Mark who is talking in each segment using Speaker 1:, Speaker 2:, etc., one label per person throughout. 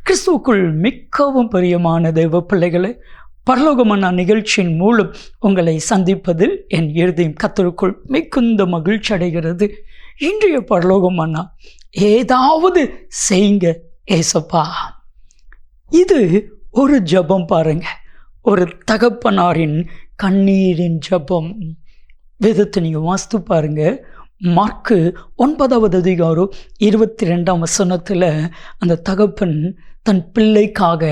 Speaker 1: கிறிஸ்துவுக்குள் மிகவும் பிரியமான தேவ பிள்ளைகளை, பரலோகமன்னா நிகழ்ச்சியின் மூலம் உங்களை சந்திப்பதில் என் இருதயம் கர்த்தருக்குள் மிகுந்த மகிழ்ச்சி அடைகிறது. இன்றைய பரலோகமன்னா ஏதாவது செய்யுங்க ஏசப்பா. இது ஒரு ஜெபம் பாருங்க, ஒரு தகப்பனாரின் கண்ணீரின் ஜெபம். வேதத்தை நீங்கள் வாசித்து பாருங்க. மார்க்கு 9வது அதிகாரம் 22ஆம் வசனத்தில் அந்த தகப்பன் தன் பிள்ளைக்காக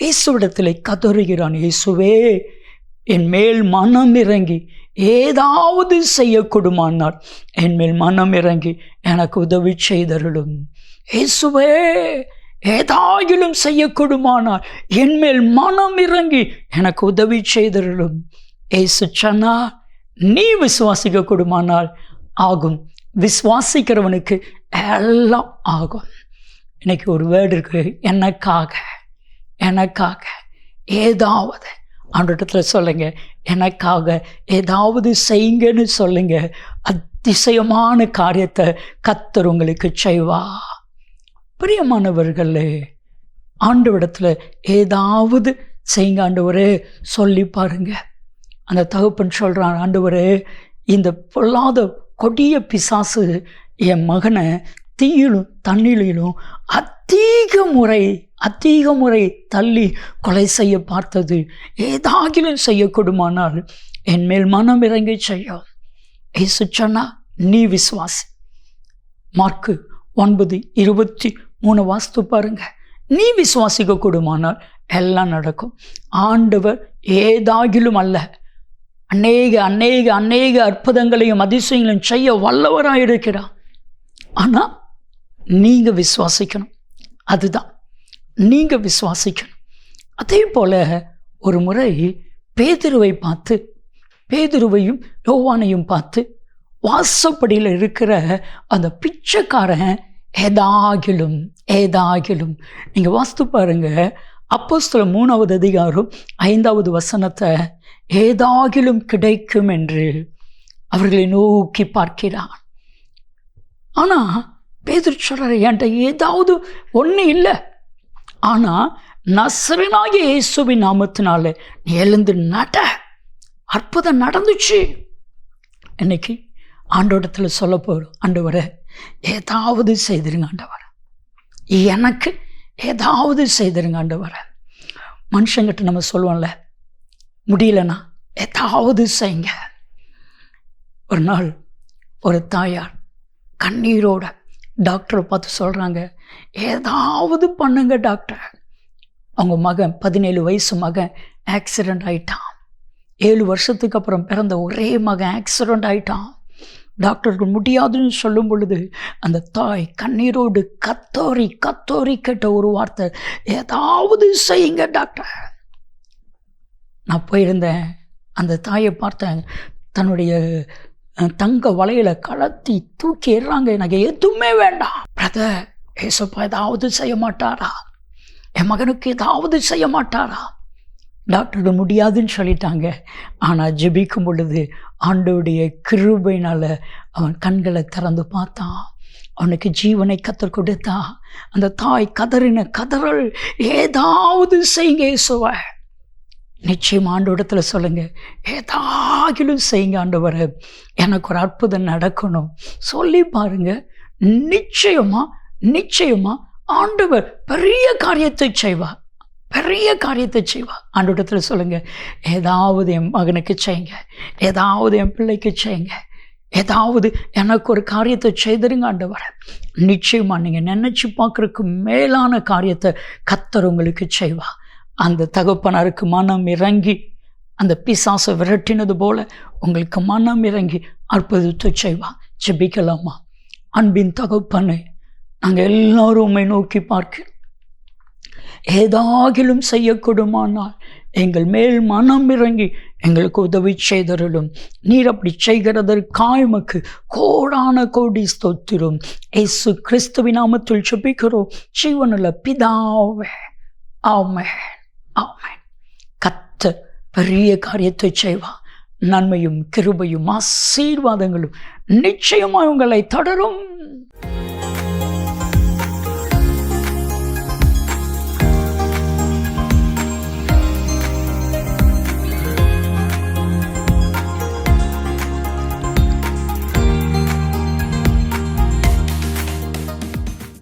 Speaker 1: இயேசுவிடத்தில் கதறுகிறான். இயேசுவே, என் மேல் மனம் இறங்கி ஏதாவது செய்யக்கூடுமானால் என் மேல் மனம் இறங்கி எனக்கு உதவி செய்தருளும். இயேசுவே, ஏதாயிலும் செய்யக்கூடுமானால் என் மேல் மனம் இறங்கி எனக்கு உதவி செய்தருளும். இயேசு சொன்னா, நீ விசுவாசிக்க கூடுமானால் ஆகும். விசுவாசிக்கிறவனுக்கு எல்லாம் ஆகும். இன்னைக்கு ஒரு வேர்டு இருக்கு, எனக்காக ஏதாவது ஆண்டவரிடத்தில் சொல்லுங்க. எனக்காக ஏதாவது செய்யுங்கன்னு சொல்லுங்க. அதிசயமான காரியத்தை கர்த்தர் உங்களுக்கு செய்வா. பிரியமானவர்களே, ஆண்டவரிடத்தில் ஏதாவது செய்யுங்க ஆண்டவரே சொல்லி பாருங்க. அந்த தகப்பன் சொல்கிறான், ஆண்டவரே, இந்த பொல்லாத கொடிய பிசாசு என் மகனை தீயிலும் தண்ணீரிலும் அதிக முறை தள்ளி கொலை செய்ய பார்த்தது. ஏதாகிலும் செய்யக்கூடுமானால் என் மேல் மனம் இறங்கி செய்யும். இயேசு சொன்னா, நீ விசுவாசி. மார்க்கு 9:23 வாசித்து பாருங்க. நீ விசுவாசிக்க கூடுமானால் எல்லாம் நடக்கும். ஆண்டவர் ஏதாகிலும் அல்ல, அநேக அற்புதங்களையும் அதிசயங்களையும் செய்ய வல்லவராக இருக்கிறார். ஆனால் நீங்கள் விசுவாசிக்கணும். அதுதான், நீங்கள் விசுவாசிக்கணும். அதே போல் ஒரு முறை பேதுருவையும் யோவானையும் பார்த்து வாசப்படியில் இருக்கிற அந்த பிச்சைக்காரன் ஏதாகிலும் நீங்கள் வாசித்து பாருங்க. அப்போஸ்தலர் 3வது அதிகாரம் 5வது வசனத்தை, ஏதாகிலும் கிடைக்கும் என்று அவர்களை நோக்கி பார்க்கிறான். ஆனால் பேதுரு சொல்றாரு, என்கிட்ட ஏதாவது ஒன்று இல்லை, ஆனால் நசரேயனாகிய இயேசுவின் நாமத்தினால நீ எழுந்து நட. அற்புதம் நடந்துச்சு. இன்னைக்கு ஆண்டவரிடத்தில் சொல்ல போகிறோம், ஆண்டவரே ஏதாவது செய்திருங்க ஆண்டவரே, எனக்கு ஏதாவது செய்திருங்க ஆண்டவரே. மனுஷங்கிட்ட நம்ம சொல்லுவோம்ல, முடியலன்னா ஏதாவது செய்யுங்க. ஒரு நாள் ஒரு தாயார் கண்ணீரோட டாக்டரை பார்த்து சொல்கிறாங்க, ஏதாவது பண்ணுங்க டாக்டர். அவங்க மகன் 17 வயசு மகன் ஆக்சிடெண்ட் ஆயிட்டான். 7 வருஷத்துக்கு அப்புறம் பிறந்த ஒரே மகன் ஆக்சிடெண்ட் ஆயிட்டான். டாக்டர்கள் முடியாதுன்னு சொல்லும் பொழுது அந்த தாய் கண்ணீரோடு கத்தோரி கேட்ட ஒரு வார்த்தை, ஏதாவது செய்யுங்க டாக்டர். நான் போயிருந்தேன், அந்த தாயை பார்த்தேன். தன்னுடைய தங்க வலையில கலத்தி தூக்கி எறாங்க. எனக்கு எதுவுமே வேண்டாம் பிரதர், ஏசப்பா ஏதாவது செய்ய மாட்டாரா? என் மகனுக்கு ஏதாவது செய்ய மாட்டாரா? டாக்டருக்கு முடியாதுன்னு சொல்லிட்டாங்க. ஆனால் ஜெபிக்கும் பொழுது ஆண்டவருடைய கிருபையினால் அவன் கண்களை திறந்து பார்த்தான். அவனுக்கு ஜீவனை கத்தர் கொடுத்தா. அந்த தாய் கதறின கதறல், ஏதாவது செய்யுங்க இயேசுவே. நிச்சயம் ஆண்டவரிடத்தில் சொல்லுங்க, ஏதாகிலும் செய்யுங்க ஆண்டவரே, எனக்கு ஒரு அற்புதம் நடக்கணும் சொல்லி பாருங்க. நிச்சயமா ஆண்டவர் பெரிய காரியத்தை செய்வார். ஆண்டவரிடத்தில் சொல்லுங்க, ஏதாவது என் மகனுக்கு செய்யுங்க, ஏதாவது என் பிள்ளைக்கு செய்யுங்க, ஏதாவது எனக்கு ஒரு காரியத்தை செய்திருங்க ஆண்டவரே. நிச்சயமா நீங்கள் நினைச்சு பார்க்கறதுக்கு மேலான காரியத்தை கர்த்தர் உங்களுக்கு செய்வா. அந்த தகப்பனாருக்கு மனம் இறங்கி அந்த பிசாசை விரட்டினது போல உங்களுக்கு மனம் இறங்கி அற்புதத்தை செய்வா. ஜெபிக்கலாமா? அன்பின் தகப்பனே, நாங்கள் எல்லாரும் உம்மை நோக்கி பார்க்கிறோம். ஏதாகிலும் செய்யக்கூடுமானால் எங்கள் மேல் மனம் இறங்கி எங்களுக்கு உதவி செய்தருளும். நீர் அப்படி செய்கிறதற்காய் உமக்கு கோடான கோடி ஸ்தோத்திரம். இயேசு கிறிஸ்துவின் நாமத்தில் ஜெபிக்கிறோம் ஜீவனுள்ள பிதாவே, ஆமென். கர்த்தர் பெரிய காரியத்தை செய்வா. நன்மையும் கிருபையும் ஆசீர்வாதங்களும் நிச்சயமாக உங்களை தொடரும்.